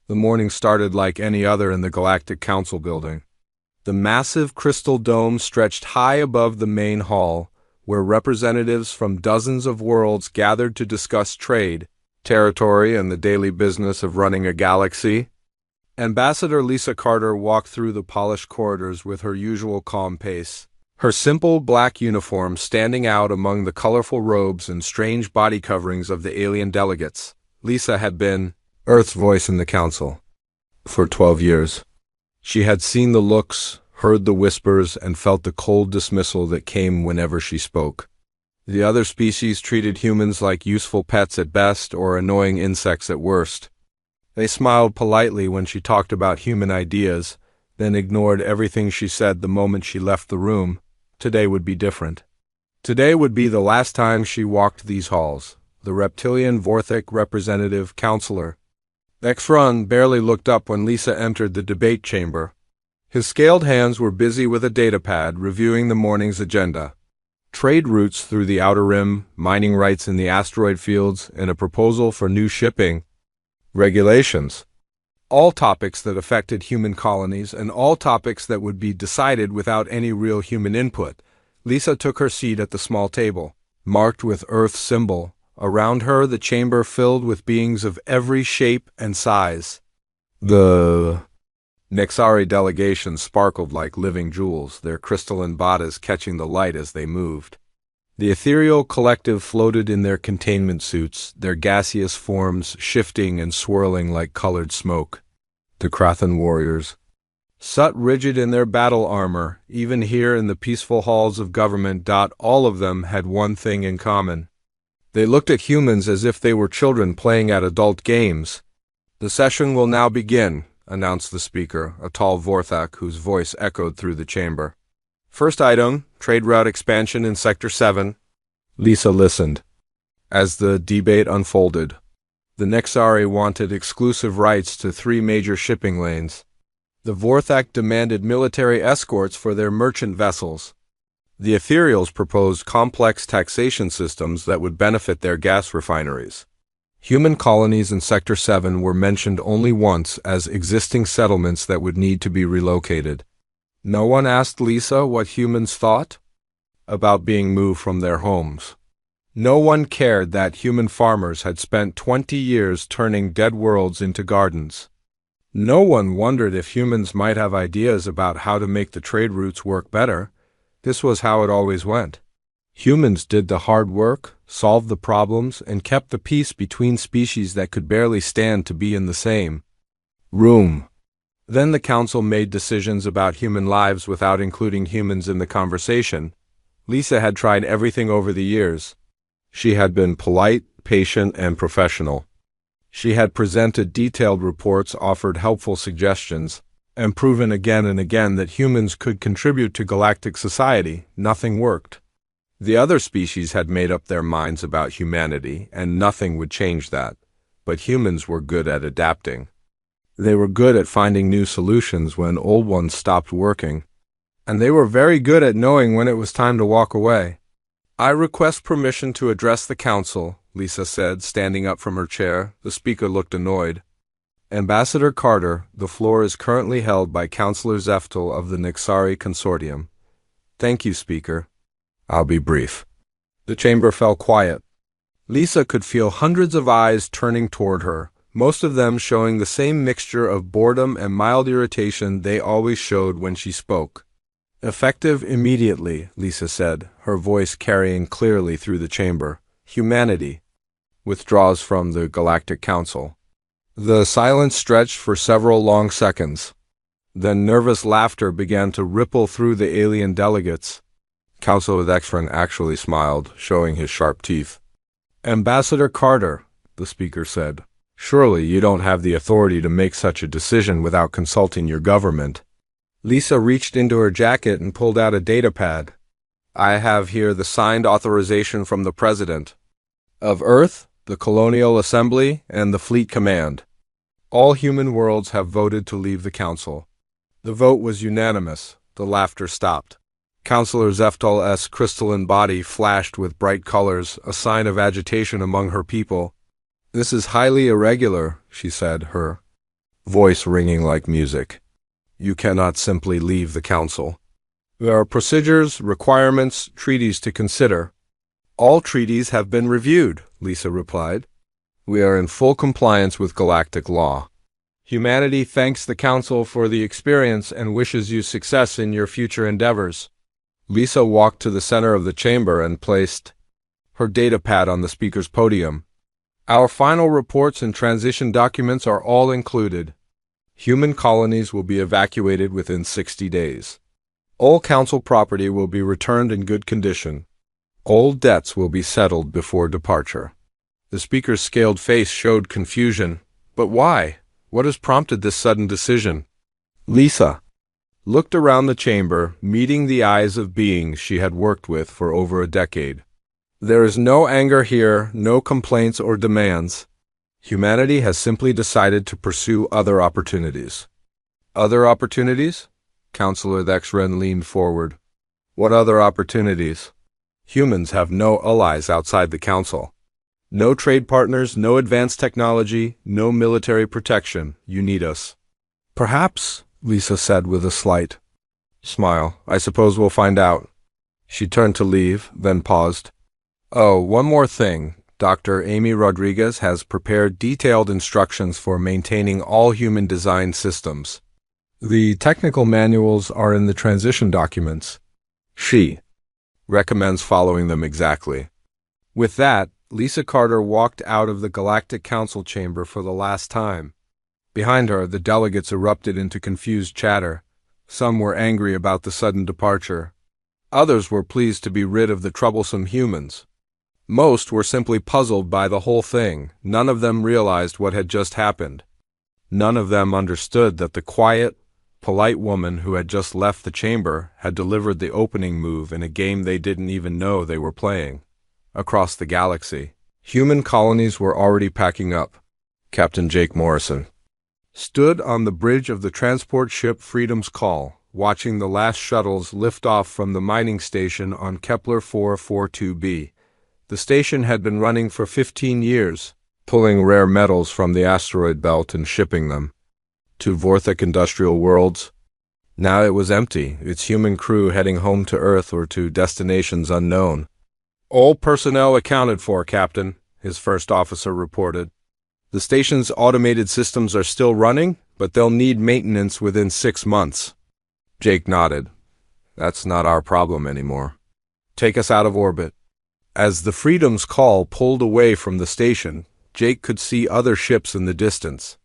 The morning started like any other in the Galactic Council building. The massive crystal dome stretched high above the main hall, where representatives from dozens of worlds gathered to discuss trade, territory, and the daily business of running a galaxy. Ambassador Lisa Carter walked through the polished corridors with her usual calm pace, her simple black uniform standing out among the colorful robes and strange body coverings of the alien delegates. Lisa had been Earth's voice in the Council for 12 years. She had seen the looks, heard the whispers, and felt the cold dismissal that came whenever she spoke. The other species treated humans like useful pets at best or annoying insects at worst. They smiled politely when she talked about human ideas, then ignored everything she said the moment she left the room. Today would be different. Today would be the last time she walked these halls. The reptilian Vorthik representative counselor Exrun barely looked up when Lisa entered the debate chamber. His scaled hands were busy with a datapad reviewing the morning's agenda. Trade routes through the Outer Rim, mining rights in the asteroid fields, and a proposal for new shipping regulations. All topics that affected human colonies and all topics that would be decided without any real human input. Lisa took her seat at the small table, marked with Earth's symbol. Around her, the chamber filled with beings of every shape and size. The Nexari delegation sparkled like living jewels, their crystalline bodies catching the light as they moved. The ethereal collective floated in their containment suits, their gaseous forms shifting and swirling like colored smoke. The Krathan warriors sat rigid in their battle armor, even here in the peaceful halls of government. All of them had one thing in common. They looked at humans as if they were children playing at adult games. "The session will now begin," announced the speaker, a tall Vorthak whose voice echoed through the chamber. "First item, trade route expansion in Sector 7. Lisa listened. As the debate unfolded, the Nexari wanted exclusive rights to 3 major shipping lanes. The Vorthak demanded military escorts for their merchant vessels. The Ethereals proposed complex taxation systems that would benefit their gas refineries. Human colonies in Sector 7 were mentioned only once as existing settlements that would need to be relocated. No one asked Lisa what humans thought about being moved from their homes. No one cared that human farmers had spent 20 years turning dead worlds into gardens. No one wondered if humans might have ideas about how to make the trade routes work better. This was how it always went. Humans did the hard work, solved the problems, and kept the peace between species that could barely stand to be in the same room. Then the council made decisions about human lives without including humans in the conversation. Lisa had tried everything over the years. She had been polite, patient, and professional. She had presented detailed reports, offered helpful suggestions, and proven again and again that humans could contribute to galactic society. Nothing worked. The other species had made up their minds about humanity, and nothing would change that. But humans were good at adapting. They were good at finding new solutions when old ones stopped working. And they were very good at knowing when it was time to walk away. "I request permission to address the council," Lisa said, standing up from her chair. The speaker looked annoyed. "Ambassador Carter, the floor is currently held by Councillor Zeftel of the Nexari Consortium." "Thank you, Speaker. I'll be brief." The chamber fell quiet. Lisa could feel hundreds of eyes turning toward her, most of them showing the same mixture of boredom and mild irritation they always showed when she spoke. "Effective immediately," Lisa said, her voice carrying clearly through the chamber. "Humanity withdraws from the Galactic Council." The silence stretched for several long seconds. Then nervous laughter began to ripple through the alien delegates. Councilor Exrun actually smiled, showing his sharp teeth. "Ambassador Carter," the speaker said, "surely you don't have the authority to make such a decision without consulting your government." Lisa reached into her jacket and pulled out a datapad. "I have here the signed authorization from the President of Earth, the Colonial Assembly, and the Fleet Command. All human worlds have voted to leave the Council." The vote was unanimous. The laughter stopped. Councillor Zeftel's crystalline body flashed with bright colors, a sign of agitation among her people. "This is highly irregular," she said, her voice ringing like music. You cannot simply leave the council. There are procedures, requirements, treaties to consider. All treaties have been reviewed, Lisa replied. We are in full compliance with galactic law. Humanity thanks the Council for the experience and wishes you success in your future endeavors. Lisa walked to the center of the chamber and placed her data pad on the speaker's podium. Our final reports and transition documents are all included. Human colonies will be evacuated within 60 days. All Council property will be returned in good condition. All debts will be settled before departure. The speaker's scaled face showed confusion. But why? What has prompted this sudden decision? Lisa looked around the chamber, meeting the eyes of beings she had worked with for over a decade. There is no anger here, no complaints or demands. Humanity has simply decided to pursue other opportunities. Other opportunities? Counselor Thexren leaned forward. What other opportunities? Humans have no allies outside the Council. No trade partners, no advanced technology, no military protection. You need us. Perhaps, Lisa said with a slight smile. I suppose we'll find out. She turned to leave, then paused. Oh, one more thing. Dr. Amy Rodriguez has prepared detailed instructions for maintaining all human-designed systems. The technical manuals are in the transition documents. She recommends following them exactly. With that, Lisa Carter walked out of the Galactic Council chamber for the last time. Behind her, the delegates erupted into confused chatter. Some were angry about the sudden departure. Others were pleased to be rid of the troublesome humans. Most were simply puzzled by the whole thing. None of them realized what had just happened. None of them understood that the quiet, polite woman who had just left the chamber had delivered the opening move in a game they didn't even know they were playing. Across the galaxy, human colonies were already packing up. Captain Jake Morrison stood on the bridge of the transport ship Freedom's Call, watching the last shuttles lift off from the mining station on Kepler 442b. The station had been running for 15 years, pulling rare metals from the asteroid belt and shipping them to Vorthak Industrial Worlds. Now it was empty, its human crew heading home to Earth or to destinations unknown. All personnel accounted for, Captain, his first officer reported. The station's automated systems are still running, but they'll need maintenance within 6 months. Jake nodded. That's not our problem anymore. Take us out of orbit. As the Freedom's Call pulled away from the station, Jake could see other ships in the distance.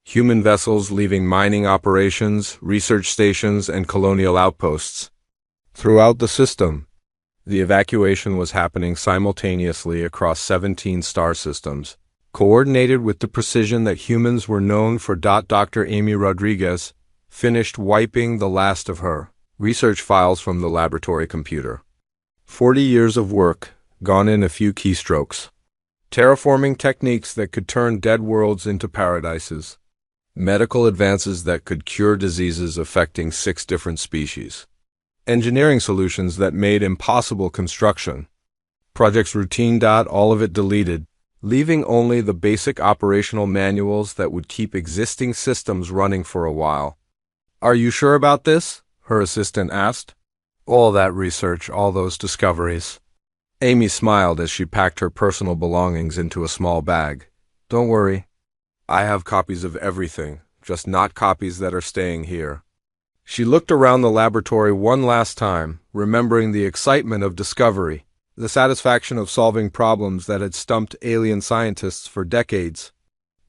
Human vessels leaving mining operations, research stations, and colonial outposts. Throughout the system, the evacuation was happening simultaneously across 17 star systems, coordinated with the precision that humans were known for. Dr. Amy Rodriguez finished wiping the last of her research files from the laboratory computer. 40 years of work, gone in a few keystrokes. Terraforming techniques that could turn dead worlds into paradises. Medical advances that could cure diseases affecting 6 different species. Engineering solutions that made impossible construction. Projects routine. All of it deleted, leaving only the basic operational manuals that would keep existing systems running for a while. Are you sure about this? Her assistant asked. All that research, all those discoveries. Amy smiled as she packed her personal belongings into a small bag. Don't worry. I have copies of everything, just not copies that are staying here. She looked around the laboratory one last time, remembering the excitement of discovery, the satisfaction of solving problems that had stumped alien scientists for decades.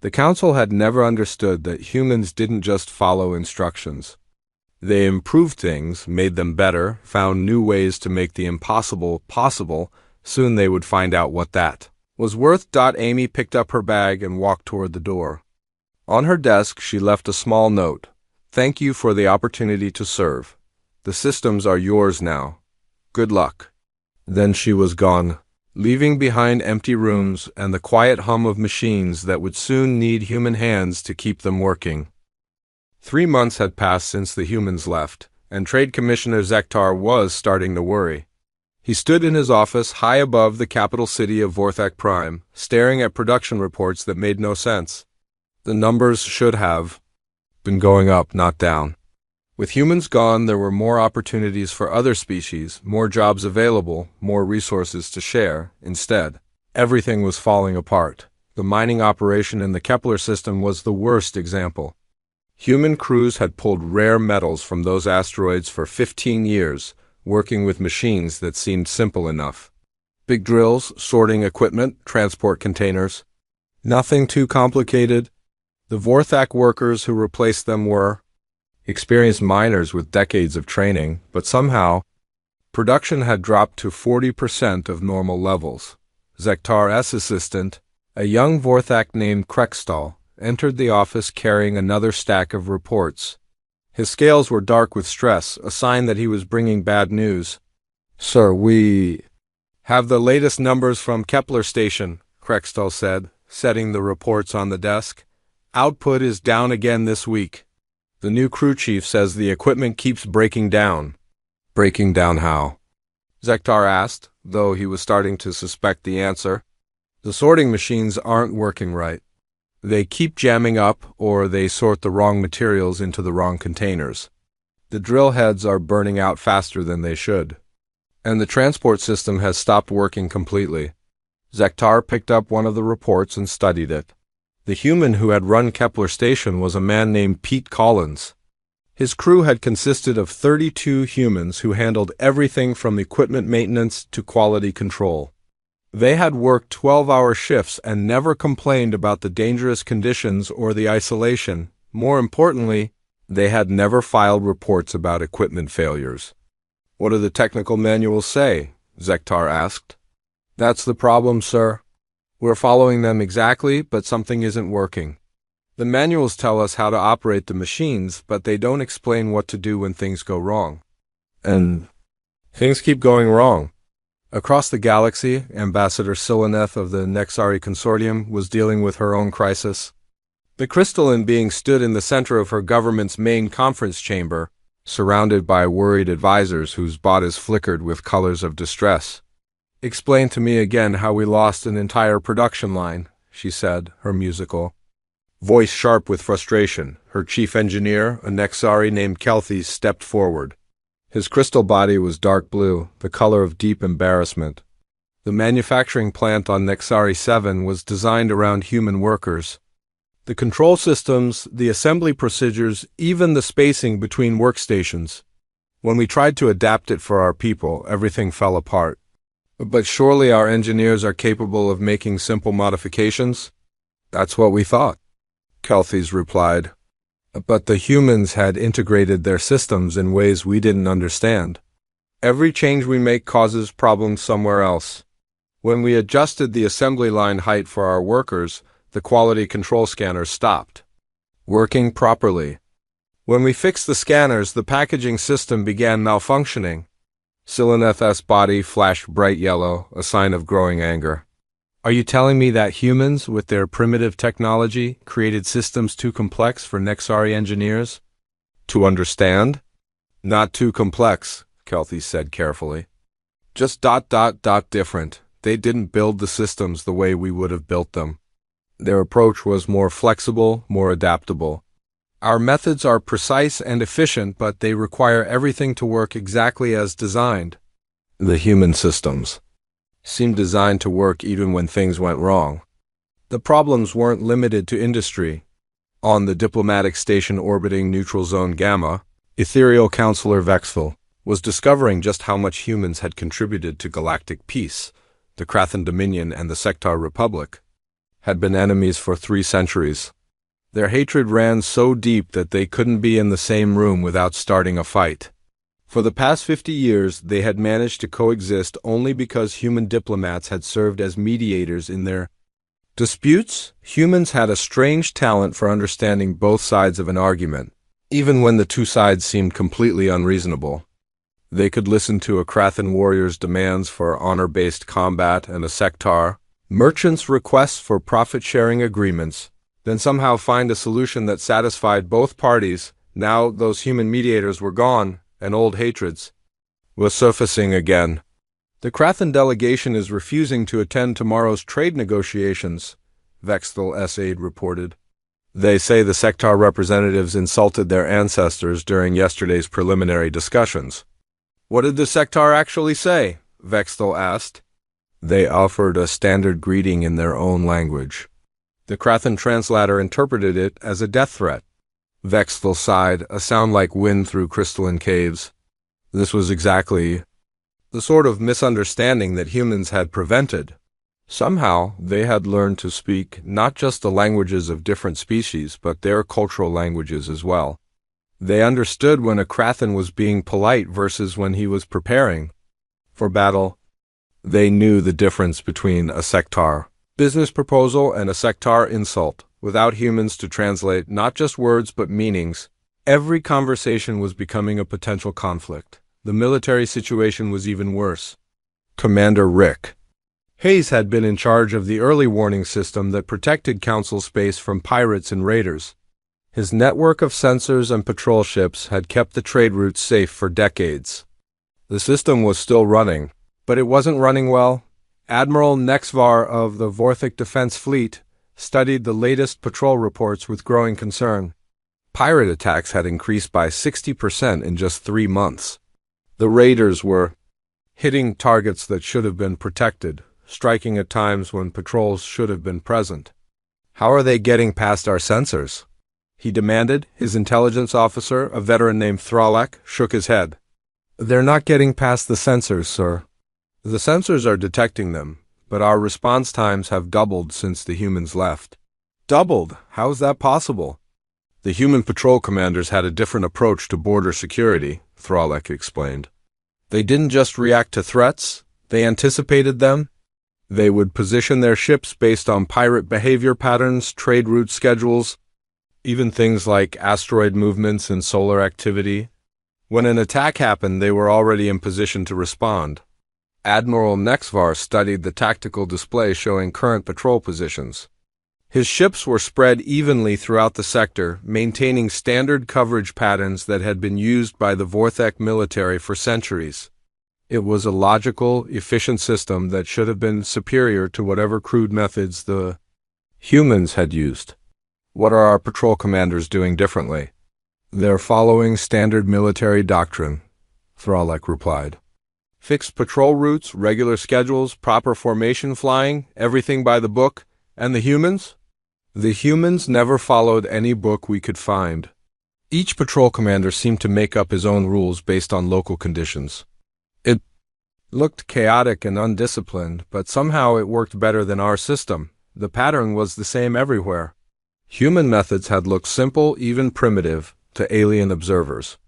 The Council had never understood that humans didn't just follow instructions. They improved things, made them better, found new ways to make the impossible possible. Soon they would find out what that was worth. Amy picked up her bag and walked toward the door. On her desk, she left a small note. Thank you for the opportunity to serve. The systems are yours now. Good luck. Then she was gone, leaving behind empty rooms and the quiet hum of machines that would soon need human hands to keep them working. 3 months had passed since the humans left, and Trade Commissioner Zektar was starting to worry. He stood in his office high above the capital city of Vorthak Prime, staring at production reports that made no sense. The numbers should have been going up, not down. With humans gone, there were more opportunities for other species, more jobs available, more resources to share. Instead, everything was falling apart. The mining operation in the Kepler system was the worst example. Human crews had pulled rare metals from those asteroids for 15 years, working with machines that seemed simple enough. Big drills, sorting equipment, transport containers. Nothing too complicated. The Vorthak workers who replaced them were experienced miners with decades of training, but somehow, production had dropped to 40% of normal levels. Zektar's assistant, a young Vorthak named Krextal, entered the office carrying another stack of reports. His scales were dark with stress, a sign that he was bringing bad news. "Sir, we have the latest numbers from Kepler Station," Krextal said, setting the reports on the desk. "Output is down again this week. The new crew chief says the equipment keeps breaking down." "Breaking down how?" Zektar asked, though he was starting to suspect the answer. "The sorting machines aren't working right. They keep jamming up, or they sort the wrong materials into the wrong containers. The drill heads are burning out faster than they should. And the transport system has stopped working completely." Zektar picked up one of the reports and studied it. The human who had run Kepler Station was a man named Pete Collins. His crew had consisted of 32 humans who handled everything from equipment maintenance to quality control. They had worked 12-hour shifts and never complained about the dangerous conditions or the isolation. More importantly, they had never filed reports about equipment failures. "What do the technical manuals say?" Zektar asked. "That's the problem, sir. We're following them exactly, but something isn't working. The manuals tell us how to operate the machines, but they don't explain what to do when things go wrong. And things keep going wrong." Across the galaxy, Ambassador Silaneth of the Nexari Consortium was dealing with her own crisis. The crystalline being stood in the center of her government's main conference chamber, surrounded by worried advisors whose bodies flickered with colors of distress. "Explain to me again how we lost an entire production line," she said, her musical voice sharp with frustration. Her chief engineer, a Nexari named Kelthes, stepped forward. His crystal body was dark blue, the color of deep embarrassment. The manufacturing plant on Nexari 7 was designed around human workers. The control systems, the assembly procedures, even the spacing between workstations. When we tried to adapt it for our people, everything fell apart. "But surely our engineers are capable of making simple modifications?" "That's what we thought," Kelthes replied. "But the humans had integrated their systems in ways we didn't understand. Every change we make causes problems somewhere else. When we adjusted the assembly line height for our workers, the quality control scanners stopped working properly. When we fixed the scanners, the packaging system began malfunctioning." Silaneth's body flashed bright yellow, a sign of growing anger. "Are you telling me that humans, with their primitive technology, created systems too complex for Nexari engineers to understand?" "Not too complex," Kelthes said carefully. "Just ... different. They didn't build the systems the way we would have built them. Their approach was more flexible, more adaptable. Our methods are precise and efficient, but they require everything to work exactly as designed. The human systems seemed designed to work even when things went wrong. The problems weren't limited to industry. On the diplomatic station orbiting Neutral Zone Gamma, Ethereal Counselor Vexful was discovering just how much humans had contributed to galactic peace. The Krathan Dominion and the Sectar Republic had been enemies for 3 centuries. Their hatred ran so deep that they couldn't be in the same room without starting a fight. For the past 50 years, they had managed to coexist only because human diplomats had served as mediators in their disputes. Humans had a strange talent for understanding both sides of an argument, even when the two sides seemed completely unreasonable. They could listen to a Krathan warrior's demands for honor-based combat and a Sectar merchant's requests for profit-sharing agreements, then somehow find a solution that satisfied both parties. Now those human mediators were gone, and old hatreds were surfacing again. "The Krathan delegation is refusing to attend tomorrow's trade negotiations," Vexthal's aide reported. They say the sector representatives insulted their ancestors during yesterday's preliminary discussions. What did the sector actually say? Vextel asked. They offered a standard greeting in their own language. The Krathan translator interpreted it as a death threat. Vextel sighed, a sound like wind through crystalline caves. This was exactly the sort of misunderstanding that humans had prevented. Somehow, they had learned to speak not just the languages of different species, but their cultural languages as well. They understood when a Krathan was being polite versus when he was preparing for battle. They knew the difference between a sectar business proposal and a sectar insult. Without humans to translate not just words but meanings, every conversation was becoming a potential conflict. The military situation was even worse. Commander Rick Hayes had been in charge of the early warning system that protected Council space from pirates and raiders. His network of sensors and patrol ships had kept the trade routes safe for decades. The system was still running, but it wasn't running well. Admiral Nexvar of the Vorthik Defense Fleet studied the latest patrol reports with growing concern. Pirate attacks had increased by 60% in just 3 months. The raiders were hitting targets that should have been protected, striking at times when patrols should have been present. How are they getting past our sensors? He demanded. His intelligence officer, a veteran named Thralek, shook his head. They're not getting past the sensors, sir. The sensors are detecting them, but our response times have doubled since the humans left. Doubled? How is that possible? The human patrol commanders had a different approach to border security, Thralek explained. They didn't just react to threats, they anticipated them. They would position their ships based on pirate behavior patterns, trade route schedules, even things like asteroid movements and solar activity. When an attack happened, they were already in position to respond. Admiral Nexvar studied the tactical display showing current patrol positions. His ships were spread evenly throughout the sector, maintaining standard coverage patterns that had been used by the Vorthek military for centuries. It was a logical, efficient system that should have been superior to whatever crude methods the humans had used. What are our patrol commanders doing differently? They're following standard military doctrine, Thralek replied. Fixed patrol routes, regular schedules, proper formation flying, everything by the book. And the humans? The humans never followed any book we could find. Each patrol commander seemed to make up his own rules based on local conditions. It looked chaotic and undisciplined, but somehow it worked better than our system. The pattern was the same everywhere. Human methods had looked simple, even primitive, to alien observers.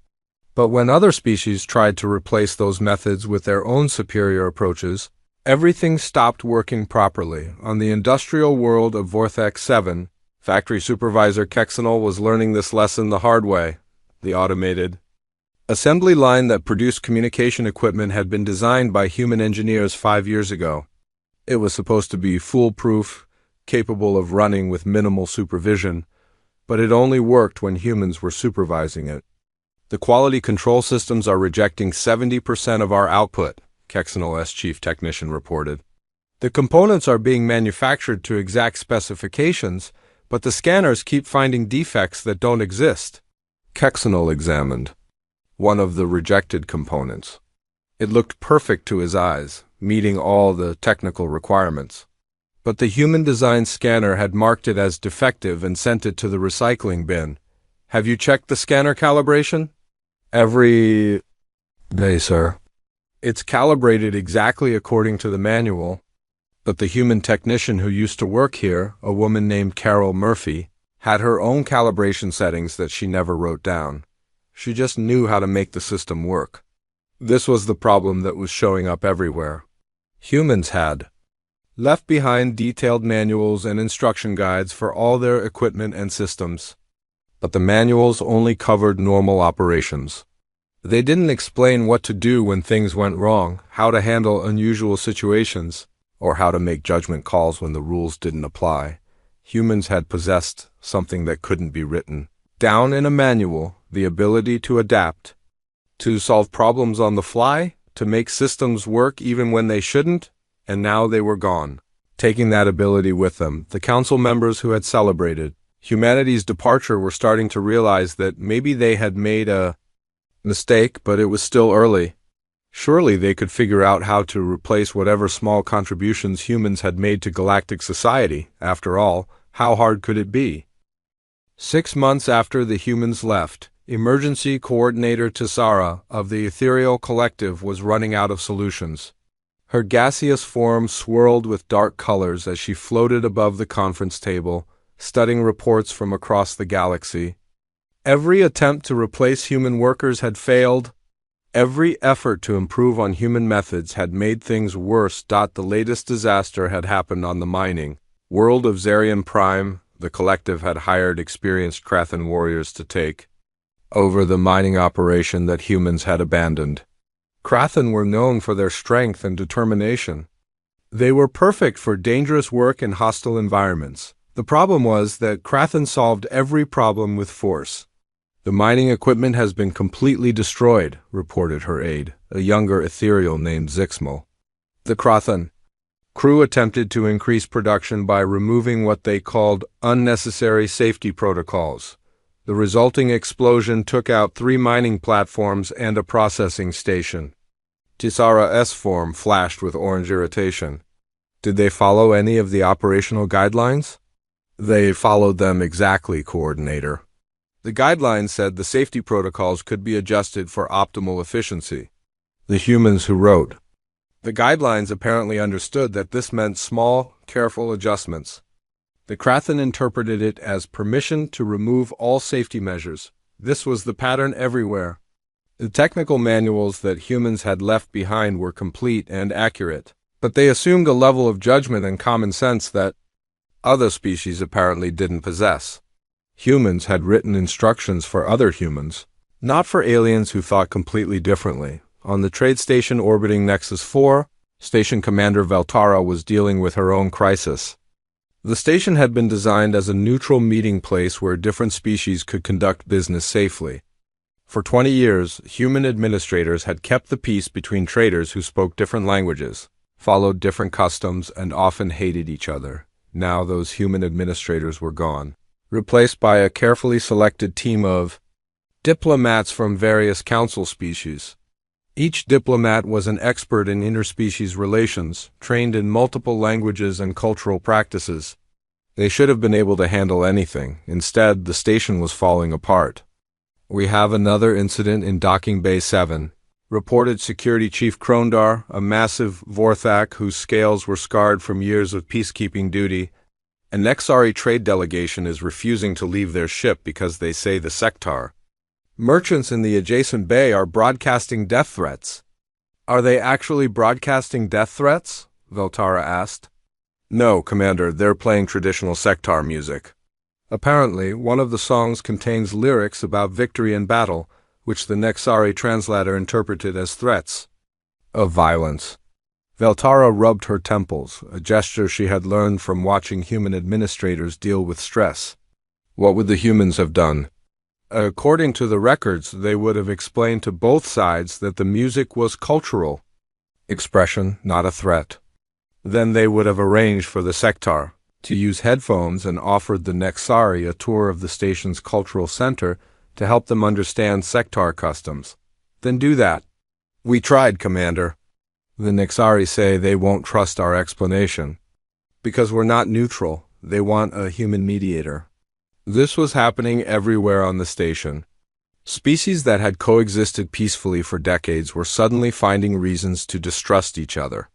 But when other species tried to replace those methods with their own superior approaches, everything stopped working properly. On the industrial world of Vorthek 7, Factory Supervisor Kexenol was learning this lesson the hard way. The automated assembly line that produced communication equipment had been designed by human engineers 5 years ago. It was supposed to be foolproof, capable of running with minimal supervision, but it only worked when humans were supervising it. The quality control systems are rejecting 70% of our output, Kexenol's chief technician reported. The components are being manufactured to exact specifications, but the scanners keep finding defects that don't exist. Kexenol examined one of the rejected components. It looked perfect to his eyes, meeting all the technical requirements. But the human-designed scanner had marked it as defective and sent it to the recycling bin. Have you checked the scanner calibration? Every day, sir. It's calibrated exactly according to the manual, but the human technician who used to work here, a woman named Carol Murphy, had her own calibration settings that she never wrote down. She just knew how to make the system work. This was the problem that was showing up everywhere. Humans had left behind detailed manuals and instruction guides for all their equipment and systems, but the manuals only covered normal operations. They didn't explain what to do when things went wrong, how to handle unusual situations, or how to make judgment calls when the rules didn't apply. Humans had possessed something that couldn't be written down in a manual, the ability to adapt, to solve problems on the fly, to make systems work even when they shouldn't, and now they were gone. Taking that ability with them, the council members who had celebrated Humanity's departure were starting to realize that maybe they had made a mistake, but it was still early. Surely they could figure out how to replace whatever small contributions humans had made to galactic society. After all, how hard could it be? 6 months after the humans left, Emergency Coordinator Tisara of the Ethereal Collective was running out of solutions. Her gaseous form swirled with dark colors as she floated above the conference table, studying reports from across the galaxy. Every attempt to replace human workers had failed. Every effort to improve on human methods had made things worse. The latest disaster had happened on the mining world of Zarian Prime. The collective had hired experienced Krathan warriors to take over the mining operation that humans had abandoned. Krathan were known for their strength and determination. They were perfect for dangerous work in hostile environments. The problem was that Krathan solved every problem with force. "The mining equipment has been completely destroyed," reported her aide, a younger ethereal named Zixmal. The Krathan crew attempted to increase production by removing what they called unnecessary safety protocols. The resulting explosion took out 3 mining platforms and a processing station. Tisara's form flashed with orange irritation. Did they follow any of the operational guidelines? They followed them exactly, Coordinator. The guidelines said the safety protocols could be adjusted for optimal efficiency. The humans who wrote the guidelines apparently understood that this meant small, careful adjustments. The Krathan interpreted it as permission to remove all safety measures. This was the pattern everywhere. The technical manuals that humans had left behind were complete and accurate, but they assumed a level of judgment and common sense that other species apparently didn't possess. Humans had written instructions for other humans, not for aliens who thought completely differently. On the trade station orbiting Nexus 4, Station Commander Veltara was dealing with her own crisis. The station had been designed as a neutral meeting place where different species could conduct business safely. For 20 years, human administrators had kept the peace between traders who spoke different languages, followed different customs, and often hated each other. Now those human administrators were gone, replaced by a carefully selected team of diplomats from various council species. Each diplomat was an expert in interspecies relations, trained in multiple languages and cultural practices. They should have been able to handle anything. Instead, the station was falling apart. "We have another incident in Docking Bay 7, reported Security Chief Krondar, a massive Vorthak whose scales were scarred from years of peacekeeping duty. A Nexari trade delegation is refusing to leave their ship because they say the sector merchants in the adjacent bay are broadcasting death threats." "Are they actually broadcasting death threats?" Veltara asked. "No, Commander, they're playing traditional sectar music. Apparently, one of the songs contains lyrics about victory in battle, which the Nexari translator interpreted as threats of violence." Veltara rubbed her temples, a gesture she had learned from watching human administrators deal with stress. What would the humans have done? According to the records, they would have explained to both sides that the music was cultural expression, not a threat. Then they would have arranged for the sectar to use headphones and offered the Nexari a tour of the station's cultural center to help them understand sectar customs. Then do that. "We tried, Commander. The Nexari say they won't trust our explanation. Because we're not neutral, they want a human mediator." This was happening everywhere on the station. Species that had coexisted peacefully for decades were suddenly finding reasons to distrust each other.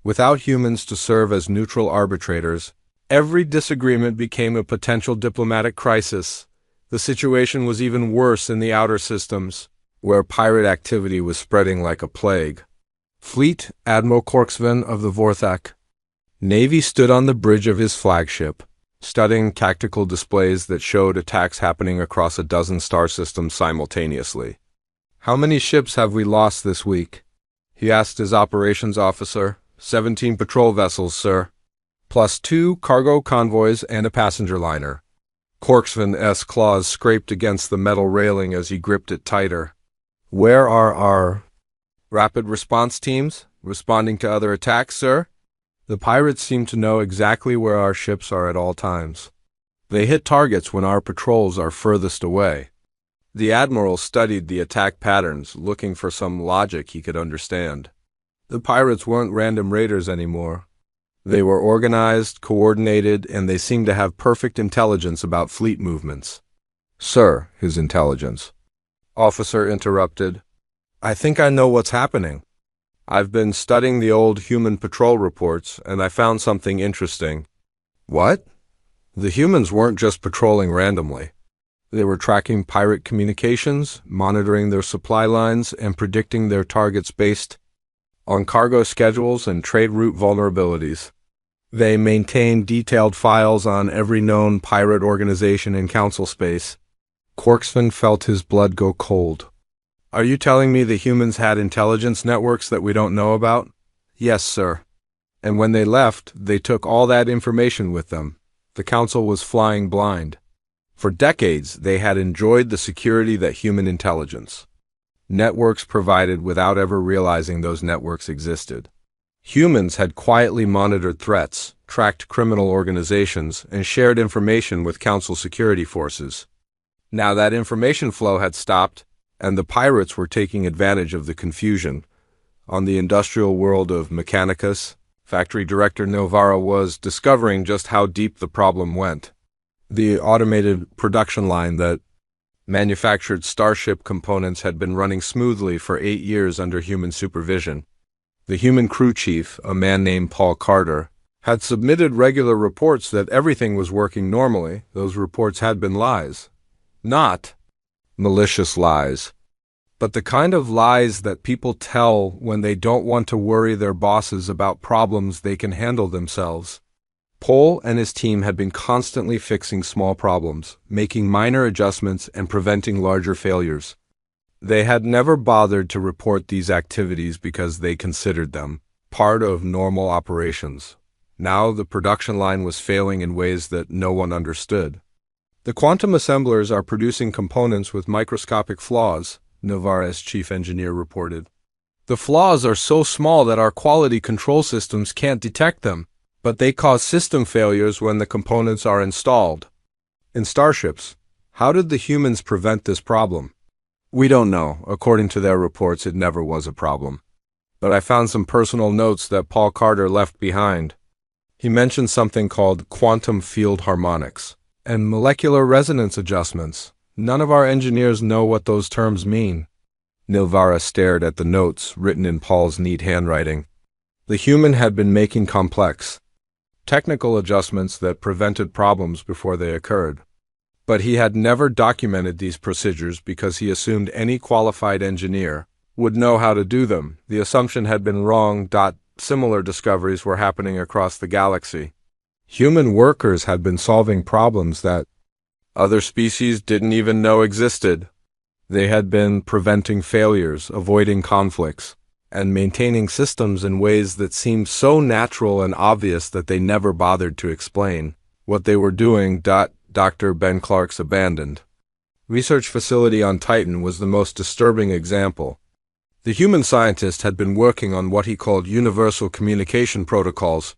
Without humans to serve as neutral arbitrators, every disagreement became a potential diplomatic crisis. The situation was even worse in the outer systems, where pirate activity was spreading like a plague. Fleet Admiral Korksvan of the Vorthak Navy stood on the bridge of his flagship, studying tactical displays that showed attacks happening across a dozen star systems simultaneously. "How many ships have we lost this week?" he asked his operations officer. 17 patrol vessels, sir. Plus 2 cargo convoys and a passenger liner." Korksvan's claws scraped against the metal railing as he gripped it tighter. "Where are our rapid response teams? Responding to other attacks, sir?" "The pirates seem to know exactly where our ships are at all times. They hit targets when our patrols are furthest away. The Admiral studied the attack patterns, looking for some logic he could understand. The pirates weren't random raiders anymore. They were organized, coordinated, and they seemed to have perfect intelligence about fleet movements. Sir, his intelligence. Officer interrupted. I think I know what's happening. I've been studying the old human patrol reports, and I found something interesting. What? The humans weren't just patrolling randomly. They were tracking pirate communications, monitoring their supply lines, and predicting their targets based on cargo schedules and trade route vulnerabilities. They maintained detailed files on every known pirate organization in Council space. Corksman felt his blood go cold. Are you telling me the humans had intelligence networks that we don't know about? Yes, sir. And when they left, they took all that information with them. The Council was flying blind. For decades, they had enjoyed the security that human intelligence networks provided without ever realizing those networks existed. Humans had quietly monitored threats, tracked criminal organizations, and shared information with Council security forces. Now that information flow had stopped, and the pirates were taking advantage of the confusion. On the industrial world of Mechanicus, Factory Director Novara was discovering just how deep the problem went. The automated production line that manufactured Starship components had been running smoothly for 8 years under human supervision. The human crew chief, a man named Paul Carter, had submitted regular reports that everything was working normally. Those reports had been lies. Not malicious lies, but the kind of lies that people tell when they don't want to worry their bosses about problems they can handle themselves. Paul and his team had been constantly fixing small problems, making minor adjustments, and preventing larger failures. They had never bothered to report these activities because they considered them part of normal operations. Now the production line was failing in ways that no one understood. The quantum assemblers are producing components with microscopic flaws, Novara's chief engineer reported. The flaws are so small that our quality control systems can't detect them, but they cause system failures when the components are installed. In starships, how did the humans prevent this problem? We don't know. According to their reports, it never was a problem. But I found some personal notes that Paul Carter left behind. He mentioned something called quantum field harmonics and molecular resonance adjustments. None of our engineers know what those terms mean. Novara stared at the notes written in Paul's neat handwriting. The human had been making complex, technical adjustments that prevented problems before they occurred. But he had never documented these procedures because he assumed any qualified engineer would know how to do them. The assumption had been wrong. Similar discoveries were happening across the galaxy. Human workers had been solving problems that other species didn't even know existed. They had been preventing failures, avoiding conflicts, and maintaining systems in ways that seemed so natural and obvious that they never bothered to explain what they were doing. Dr. Ben Clark's abandoned research facility on Titan was the most disturbing example. The human scientist had been working on what he called universal communication protocols.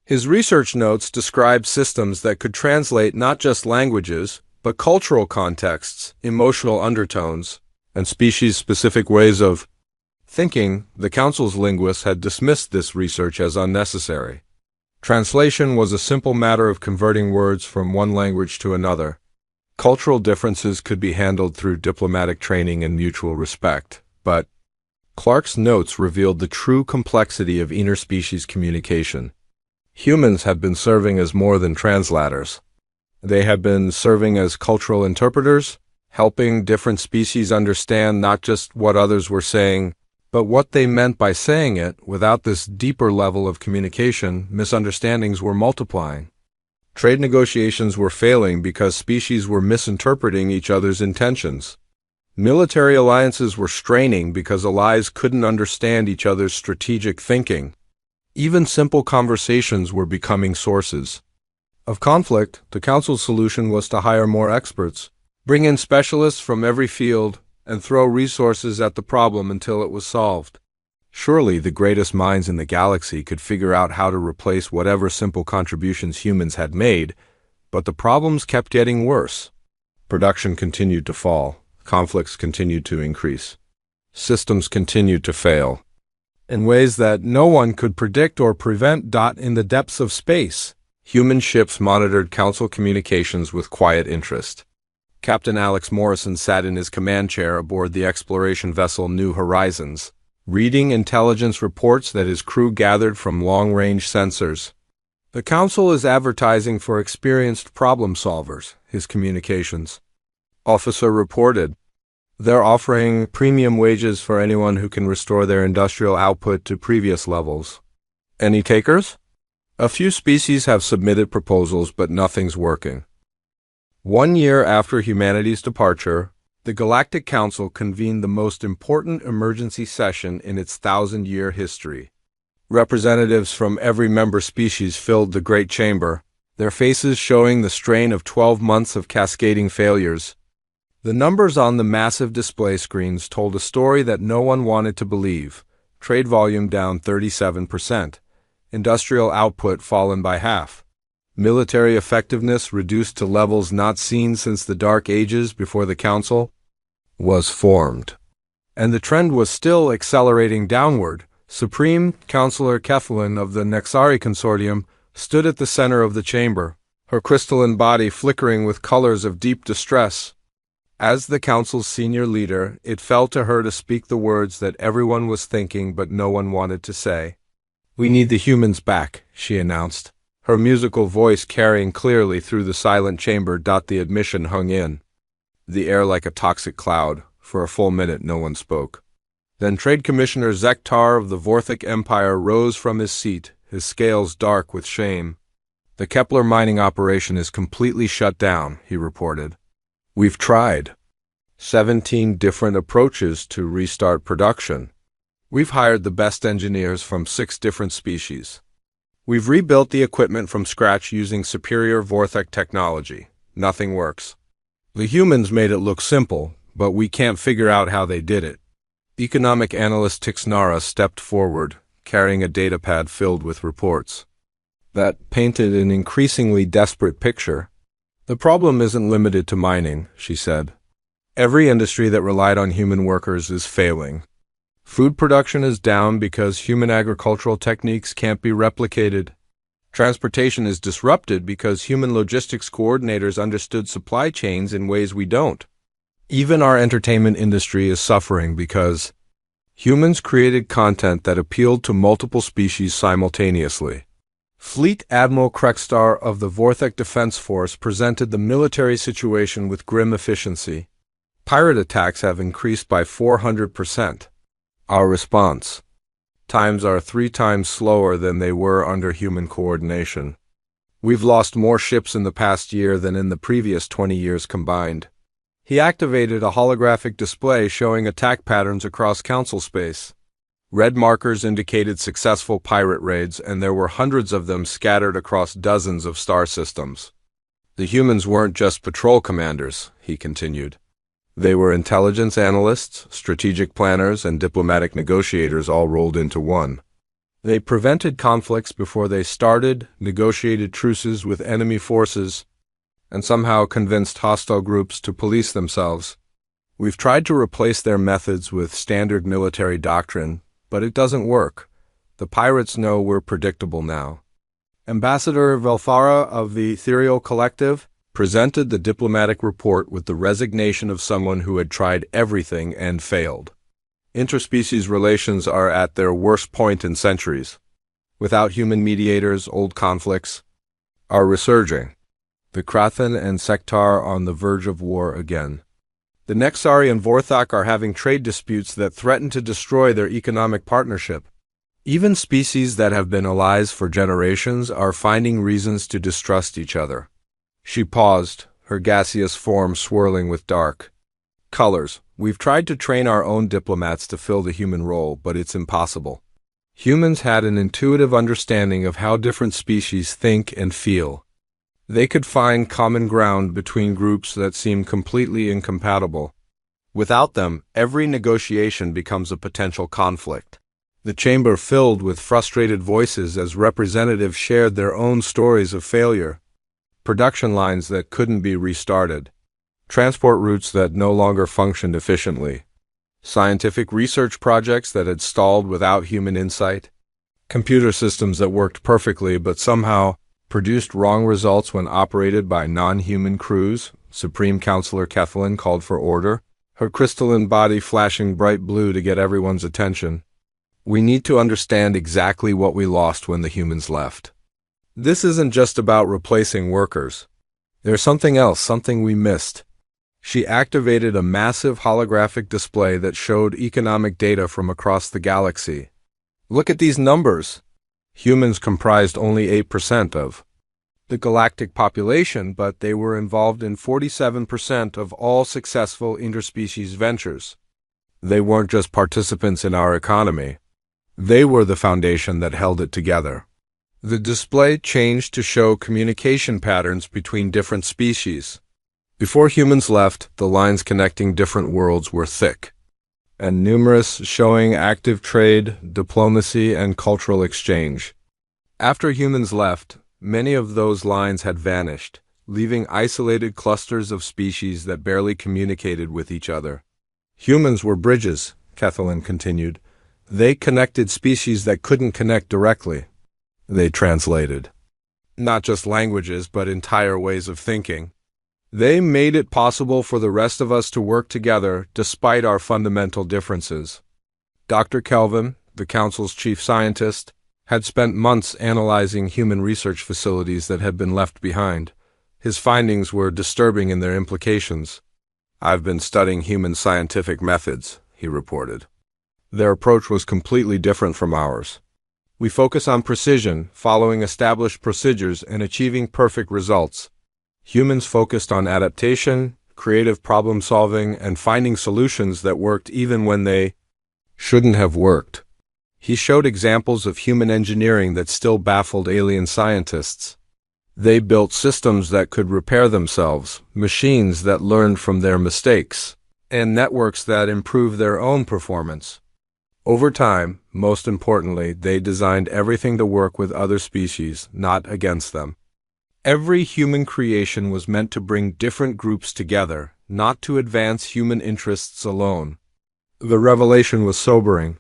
His research notes described systems that could translate not just languages, but cultural contexts, emotional undertones, and species-specific ways of thinking. The Council's linguists had dismissed this research as unnecessary. Translation was a simple matter of converting words from one language to another. Cultural differences could be handled through diplomatic training and mutual respect, but Clark's notes revealed the true complexity of interspecies communication. Humans had been serving as more than translators. They had been serving as cultural interpreters, helping different species understand not just what others were saying, but what they meant by saying it. Without this deeper level of communication, misunderstandings were multiplying. Trade negotiations were failing because species were misinterpreting each other's intentions. Military alliances were straining because allies couldn't understand each other's strategic thinking. Even simple conversations were becoming sources of conflict. The Council's solution was to hire more experts, bring in specialists from every field, and throw resources at the problem until it was solved. Surely the greatest minds in the galaxy could figure out how to replace whatever simple contributions humans had made, But the problems kept getting worse. Production continued to fall. Conflicts continued to increase. Systems continued to fail in ways that no one could predict or prevent. In the depths of space, human ships monitored council communications with quiet interest. Captain Alex Morrison sat in his command chair aboard the exploration vessel New Horizons, reading intelligence reports that his crew gathered from long-range sensors. The council is advertising for experienced problem solvers, his communications officer reported. They're offering premium wages for anyone who can restore their industrial output to previous levels. Any takers? A few species have submitted proposals, but nothing's working. 1 year after humanity's departure, the Galactic Council convened the most important emergency session in its 1,000-year history. Representatives from every member species filled the Great Chamber, their faces showing the strain of 12 months of cascading failures. The numbers on the massive display screens told a story that no one wanted to believe. Trade volume down 37%. Industrial output fallen by half. Military effectiveness reduced to levels not seen since the Dark Ages before the Council was formed. And the trend was still accelerating downward. Supreme Counselor Kefalin of the Nexari Consortium stood at the center of the chamber, her crystalline body flickering with colors of deep distress. As the Council's senior leader, it fell to her to speak the words that everyone was thinking but no one wanted to say. "We need the humans back," she announced, her musical voice carrying clearly through the silent chamber. The admission hung in the air like a toxic cloud. For a full minute no one spoke. Then Trade Commissioner Zektar of the Vorthic Empire rose from his seat, his scales dark with shame. "The Kepler mining operation is completely shut down," he reported. "We've tried 17 different approaches to restart production. We've hired the best engineers from 6 different species. We've rebuilt the equipment from scratch using superior Vorthic technology. Nothing works. The humans made it look simple, but we can't figure out how they did it." Economic analyst Tixnara stepped forward, carrying a datapad filled with reports that painted an increasingly desperate picture. "The problem isn't limited to mining," she said. "Every industry that relied on human workers is failing. Food production is down because human agricultural techniques can't be replicated. Transportation is disrupted because human logistics coordinators understood supply chains in ways we don't. Even our entertainment industry is suffering because humans created content that appealed to multiple species simultaneously." Fleet Admiral Krekstar of the Vorthic Defense Force presented the military situation with grim efficiency. "Pirate attacks have increased by 400%. Our response times are 3 times slower than they were under human coordination. We've lost more ships in the past year than in the previous 20 years combined." He activated a holographic display showing attack patterns across Council space. Red markers indicated successful pirate raids, and there were hundreds of them scattered across dozens of star systems. "The humans weren't just patrol commanders," he continued. "They were intelligence analysts, strategic planners, and diplomatic negotiators all rolled into one. They prevented conflicts before they started, negotiated truces with enemy forces, and somehow convinced hostile groups to police themselves. We've tried to replace their methods with standard military doctrine, but it doesn't work. The pirates know we're predictable now." Ambassador Velfara of the Ethereal Collective presented the diplomatic report with the resignation of someone who had tried everything and failed. "Interspecies relations are at their worst point in centuries. Without human mediators, old conflicts are resurging. The Krathan and Sektar are on the verge of war again. The Nexari and Vorthok are having trade disputes that threaten to destroy their economic partnership. Even species that have been allies for generations are finding reasons to distrust each other." She paused, her gaseous form swirling with dark colors. "We've tried to train our own diplomats to fill the human role, but it's impossible. Humans had an intuitive understanding of how different species think and feel. They could find common ground between groups that seem completely incompatible. Without them, every negotiation becomes a potential conflict." The chamber filled with frustrated voices as representatives shared their own stories of failure. production lines that couldn't be restarted, transport routes that no longer functioned efficiently, scientific research projects that had stalled without human insight, computer systems that worked perfectly but somehow produced wrong results when operated by non-human crews. Supreme Counselor Kathleen called for order, her crystalline body flashing bright blue to get everyone's attention. We need to understand exactly what we lost when the humans left. This isn't just about replacing workers. There's something else, something we missed. She activated a massive holographic display that showed economic data from across the galaxy. Look at these numbers. Humans comprised only 8% of the galactic population, but they were involved in 47% of all successful interspecies ventures. They weren't just participants in our economy. They were the foundation that held it together. The display changed to show communication patterns between different species. Before humans left, the lines connecting different worlds were thick and numerous, showing active trade, diplomacy, and cultural exchange. After humans left, many of those lines had vanished, leaving isolated clusters of species that barely communicated with each other. Humans were bridges, Kathleen continued. They connected species that couldn't connect directly. They translated not just languages, but entire ways of thinking. They made it possible for the rest of us to work together despite our fundamental differences. Dr. Kelvin, the Council's chief scientist, had spent months analyzing human research facilities that had been left behind. His findings were disturbing in their implications. "I've been studying human scientific methods," he reported. "Their approach was completely different from ours. We focus on precision, following established procedures, and achieving perfect results. Humans focused on adaptation, creative problem-solving, and finding solutions that worked even when they shouldn't have worked." He showed examples of human engineering that still baffled alien scientists. They built systems that could repair themselves, machines that learned from their mistakes, and networks that improved their own performance. Over time, most importantly, they designed everything to work with other species, not against them. Every human creation was meant to bring different groups together, not to advance human interests alone. The revelation was sobering.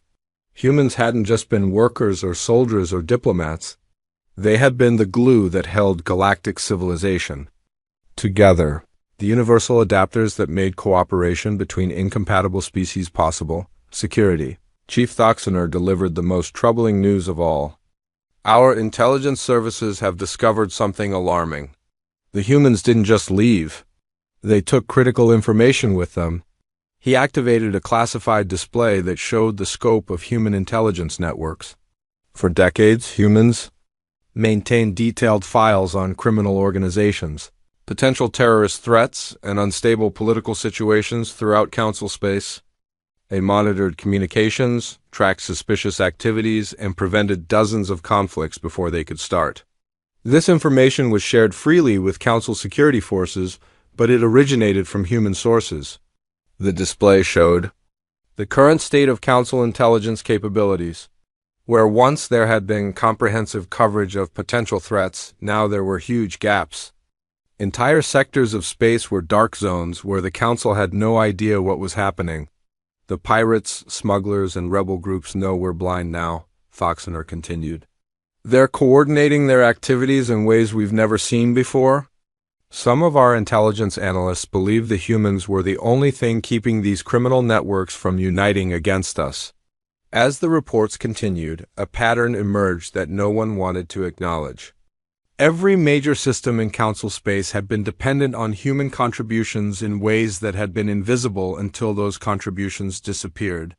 Humans hadn't just been workers or soldiers or diplomats. They had been the glue that held galactic civilization together, the universal adapters that made cooperation between incompatible species possible. Security. Chief Thoxiner delivered the most troubling news of all. "Our intelligence services have discovered something alarming. The humans didn't just leave. They took critical information with them." He activated a classified display that showed the scope of human intelligence networks. For decades, humans maintained detailed files on criminal organizations, potential terrorist threats, and unstable political situations throughout Council space. They monitored communications, tracked suspicious activities, and prevented dozens of conflicts before they could start. This information was shared freely with Council security forces, but it originated from human sources. The display showed the current state of Council intelligence capabilities. Where once there had been comprehensive coverage of potential threats, now there were huge gaps. Entire sectors of space were dark zones where the Council had no idea what was happening. "The pirates, smugglers, and rebel groups know we're blind now," Thoxiner continued. "They're coordinating their activities in ways we've never seen before. Some of our intelligence analysts believe the humans were the only thing keeping these criminal networks from uniting against us." As the reports continued, a pattern emerged that no one wanted to acknowledge. Every major system in Council space had been dependent on human contributions in ways that had been invisible until those contributions disappeared.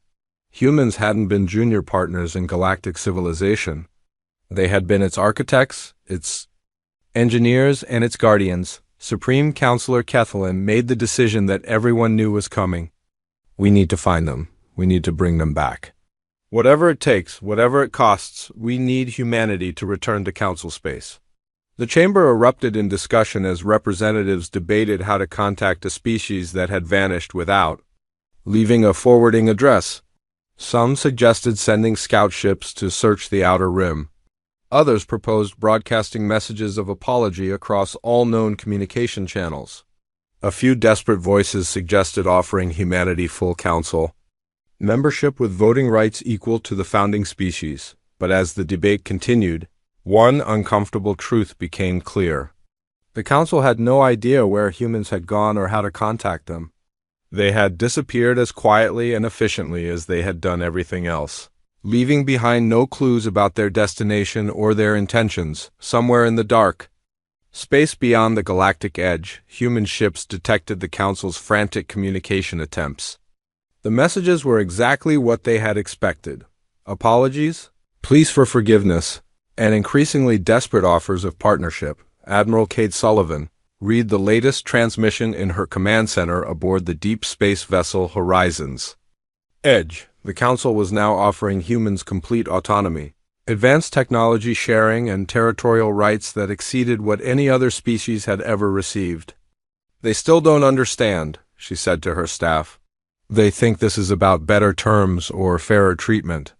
Humans hadn't been junior partners in galactic civilization. They had been its architects, its engineers, and its guardians. Supreme Counselor Kathleen made the decision that everyone knew was coming. "We need to find them. We need to bring them back. Whatever it takes, whatever it costs, we need humanity to return to Council space." The chamber erupted in discussion as representatives debated how to contact a species that had vanished without leaving a forwarding address. Some suggested sending scout ships to search the outer rim. Others proposed broadcasting messages of apology across all known communication channels. A few desperate voices suggested offering humanity full counsel, membership with voting rights equal to the founding species. But as the debate continued, one uncomfortable truth became clear. The council had no idea where humans had gone or how to contact them. They had disappeared as quietly and efficiently as they had done everything else, leaving behind no clues about their destination or their intentions. Somewhere in the dark space beyond the galactic edge, human ships detected the council's frantic communication attempts. The messages were exactly what they had expected: apologies, pleas for forgiveness, and increasingly desperate offers of partnership. Admiral Kate Sullivan read the latest transmission in her command center aboard the deep space vessel Horizons Edge. The Council was now offering humans complete autonomy, advanced technology sharing, and territorial rights that exceeded what any other species had ever received. "They still don't understand," she said to her staff. "They think this is about better terms or fairer treatment.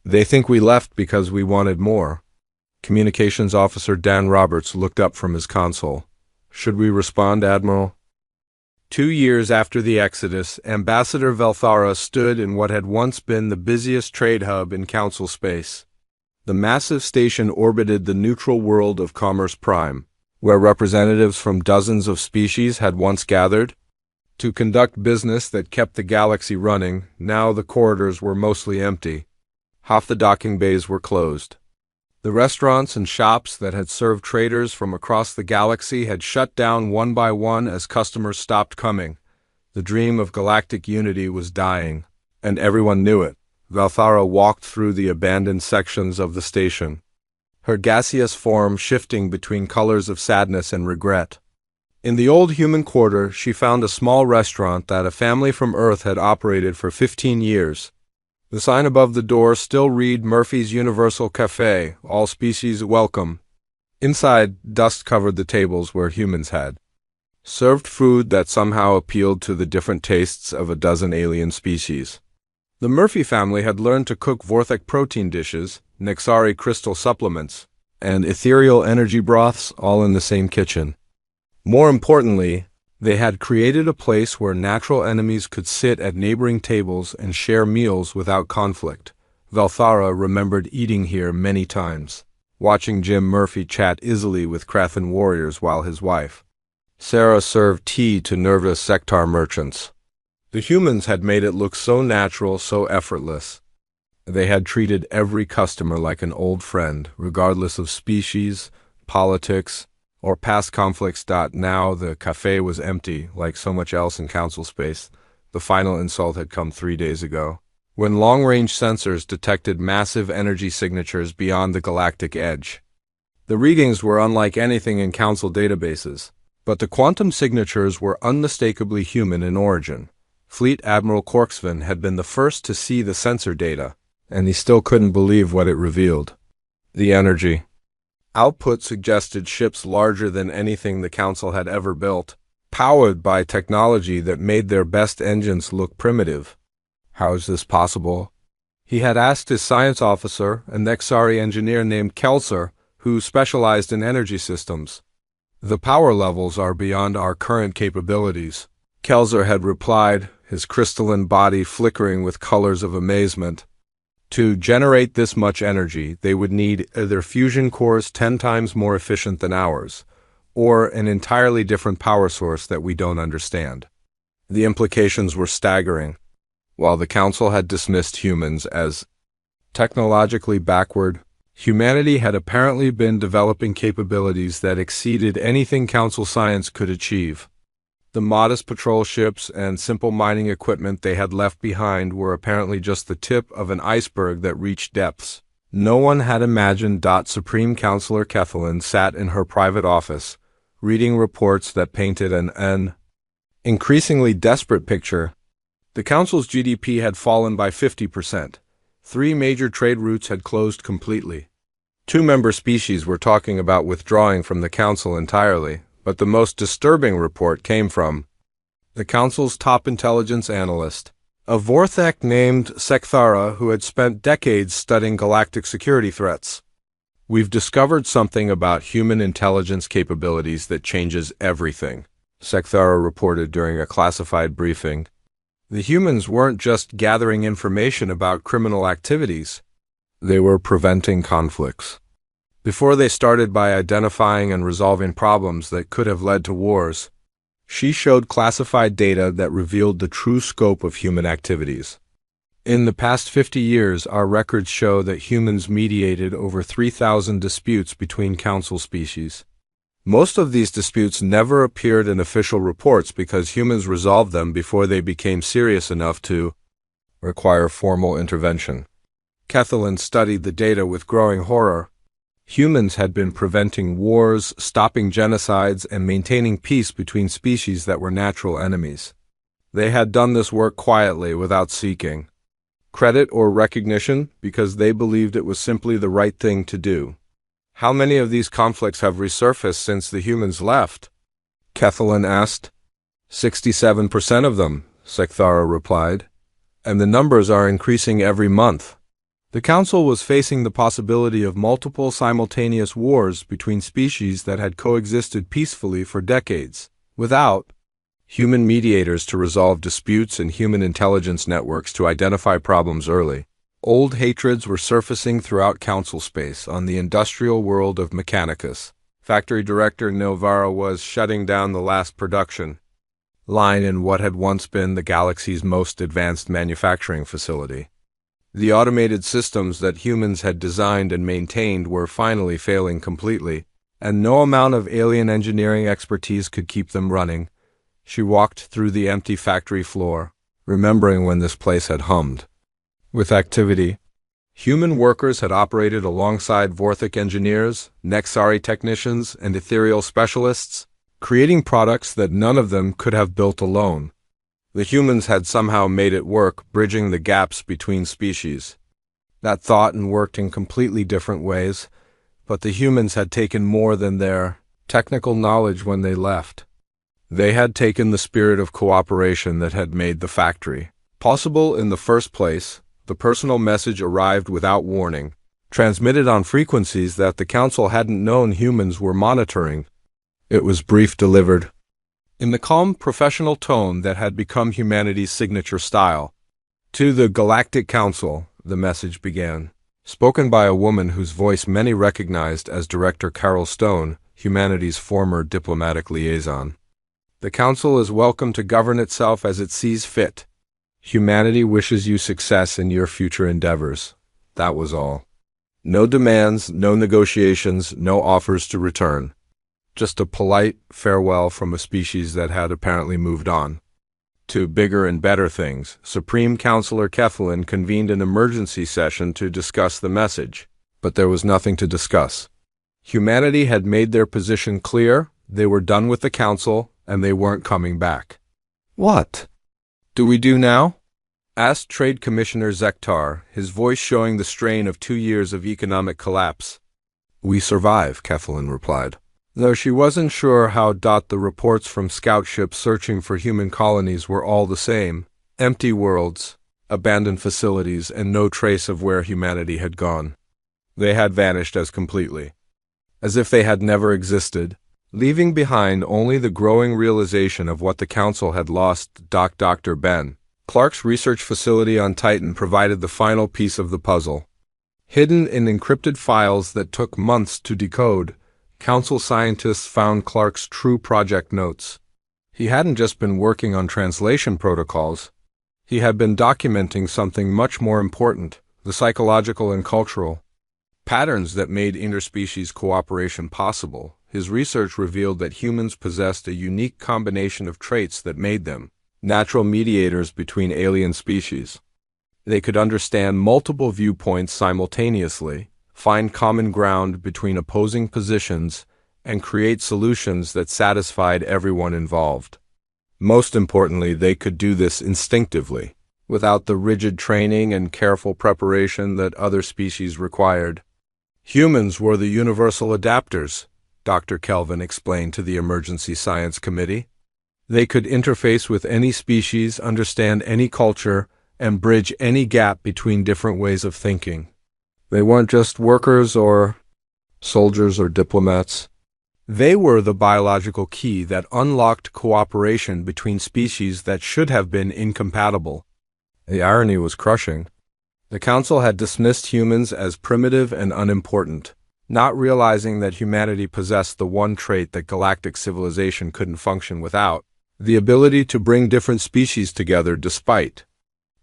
They think we left because we wanted more." Communications Officer Dan Roberts looked up from his console. "Should we respond, Admiral?" 2 years after the Exodus, Ambassador Velthara stood in what had once been the busiest trade hub in Council space. The massive station orbited the neutral world of Commerce Prime, where representatives from dozens of species had once gathered to conduct business that kept the galaxy running. Now the corridors were mostly empty. Half the docking bays were closed. The restaurants and shops that had served traders from across the galaxy had shut down one by one as customers stopped coming. The dream of galactic unity was dying, and everyone knew it. Velthara walked through the abandoned sections of the station, her gaseous form shifting between colors of sadness and regret. In the old human quarter, she found a small restaurant that a family from Earth had operated for 15 years. The sign above the door still read Murphy's Universal Cafe, all species welcome. Inside, dust covered the tables where humans had served food that somehow appealed to the different tastes of a dozen alien species. The Murphy family had learned to cook Vorthek protein dishes, Nexari crystal supplements, and ethereal energy broths all in the same kitchen. More importantly, they had created a place where natural enemies could sit at neighboring tables and share meals without conflict. Velthara remembered eating here many times, watching Jim Murphy chat easily with Krathan warriors while his wife, Sarah, served tea to nervous sectar merchants. The humans had made it look so natural, so effortless. They had treated every customer like an old friend, regardless of species, politics, or past conflicts. Now the cafe was empty, like so much else in Council space. The final insult had come 3 days ago, when long-range sensors detected massive energy signatures beyond the galactic edge. The readings were unlike anything in Council databases, but the quantum signatures were unmistakably human in origin. Fleet Admiral Corksvan had been the first to see the sensor data, and he still couldn't believe what it revealed. The energy output suggested ships larger than anything the Council had ever built, powered by technology that made their best engines look primitive. How is this possible? He had asked his science officer, a Nexari engineer named Kelser, who specialized in energy systems. "The power levels are beyond our current capabilities," Kelser had replied, his crystalline body flickering with colors of amazement. To generate this much energy, they would need either fusion cores 10 times more efficient than ours, or an entirely different power source that we don't understand. The implications were staggering. While the Council had dismissed humans as technologically backward, humanity had apparently been developing capabilities that exceeded anything Council science could achieve. The modest patrol ships and simple mining equipment they had left behind were apparently just the tip of an iceberg that reached depths no one had imagined. Supreme Counselor Kethelin sat in her private office, reading reports that painted an increasingly desperate picture. The Council's GDP had fallen by 50%. 3 major trade routes had closed completely. 2 member species were talking about withdrawing from the Council entirely. But the most disturbing report came from the Council's top intelligence analyst, a Vorthek named Sekthara who had spent decades studying galactic security threats. We've discovered something about human intelligence capabilities that changes everything, Sekthara reported during a classified briefing. The humans weren't just gathering information about criminal activities. They were preventing conflicts. Before they started by identifying and resolving problems that could have led to wars, she showed classified data that revealed the true scope of human activities. In the past 50 years, our records show that humans mediated over 3,000 disputes between council species. Most of these disputes never appeared in official reports because humans resolved them before they became serious enough to require formal intervention. Kethelin studied the data with growing horror. Humans had been preventing wars, stopping genocides, and maintaining peace between species that were natural enemies. They had done this work quietly without seeking credit or recognition because they believed it was simply the right thing to do. How many of these conflicts have resurfaced since the humans left? Kethelin asked. 67% of them, Sekthara replied, and the numbers are increasing every month. The Council was facing the possibility of multiple simultaneous wars between species that had coexisted peacefully for decades, without human mediators to resolve disputes and human intelligence networks to identify problems early. Old hatreds were surfacing throughout council space on the industrial world of Mechanicus. Factory director Novara was shutting down the last production line in what had once been the galaxy's most advanced manufacturing facility. The automated systems that humans had designed and maintained were finally failing completely, and no amount of alien engineering expertise could keep them running. She walked through the empty factory floor, remembering when this place had hummed with activity. Human workers had operated alongside Vorthic engineers, Nexari technicians, and ethereal specialists, creating products that none of them could have built alone. The humans had somehow made it work, bridging the gaps between species that thought and worked in completely different ways, but the humans had taken more than their technical knowledge when they left. They had taken the spirit of cooperation that had made the factory possible in the first place. The personal message arrived without warning, transmitted on frequencies that the Council hadn't known humans were monitoring. It was brief, delivered in the calm, professional tone that had become humanity's signature style. To the Galactic Council, the message began, spoken by a woman whose voice many recognized as Director Carol Stone, humanity's former diplomatic liaison. The Council is welcome to govern itself as it sees fit. Humanity wishes you success in your future endeavors. That was all. No demands, no negotiations, no offers to return. Just a polite farewell from a species that had apparently moved on to bigger and better things. Supreme Counselor Kethelin convened an emergency session to discuss the message, but there was nothing to discuss. Humanity had made their position clear. They were done with the Council, and they weren't coming back. What do we do now? Asked Trade Commissioner Zektar, his voice showing the strain of 2 years of economic collapse. We survive, Kethelin replied. Though she wasn't sure how. The reports from scout ships searching for human colonies were all the same. Empty worlds, abandoned facilities, and no trace of where humanity had gone. They had vanished as completely, as if they had never existed, leaving behind only the growing realization of what the Council had lost. Dr. Ben Clark's research facility on Titan provided the final piece of the puzzle. Hidden in encrypted files that took months to decode, Council scientists found Clark's true project notes. He hadn't just been working on translation protocols. He had been documenting something much more important, the psychological and cultural patterns that made interspecies cooperation possible. His research revealed that humans possessed a unique combination of traits that made them natural mediators between alien species. They could understand multiple viewpoints simultaneously, find common ground between opposing positions, and create solutions that satisfied everyone involved. Most importantly, they could do this instinctively, without the rigid training and careful preparation that other species required. Humans were the universal adapters, Dr. Kelvin explained to the Emergency Science Committee. They could interface with any species, understand any culture, and bridge any gap between different ways of thinking. They weren't just workers or soldiers or diplomats. They were the biological key that unlocked cooperation between species that should have been incompatible. The irony was crushing. The Council had dismissed humans as primitive and unimportant, not realizing that humanity possessed the one trait that galactic civilization couldn't function without: the ability to bring different species together despite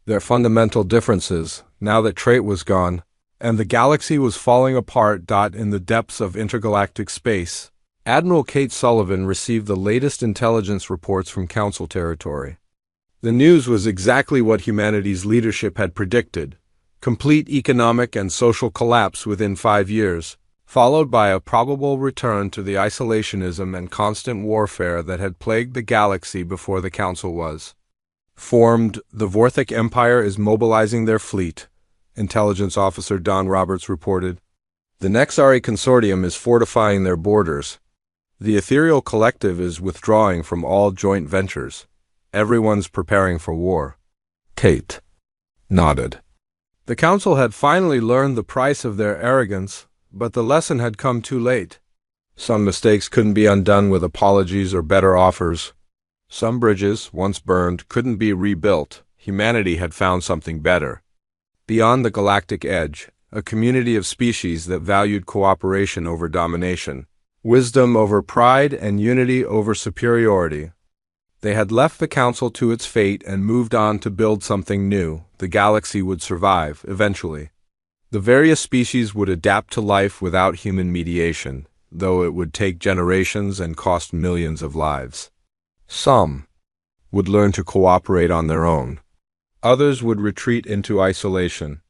their fundamental differences. Now that trait was gone, and the galaxy was falling apart. In the depths of intergalactic space, Admiral Kate Sullivan received the latest intelligence reports from Council territory. The news was exactly what humanity's leadership had predicted: complete economic and social collapse within 5 years, followed by a probable return to the isolationism and constant warfare that had plagued the galaxy before the Council was formed. The Vorthic Empire is mobilizing their fleet, Intelligence Officer Don Roberts reported. The Nexari Consortium is fortifying their borders. The Ethereal Collective is withdrawing from all joint ventures. Everyone's preparing for war. Kate nodded. The Council had finally learned the price of their arrogance, but the lesson had come too late. Some mistakes couldn't be undone with apologies or better offers. Some bridges, once burned, couldn't be rebuilt. Humanity had found something better. Beyond the galactic edge, a community of species that valued cooperation over domination, wisdom over pride, and unity over superiority. They had left the Council to its fate and moved on to build something new. The galaxy would survive, eventually. The various species would adapt to life without human mediation, though it would take generations and cost millions of lives. Some would learn to cooperate on their own. Others would retreat into isolation.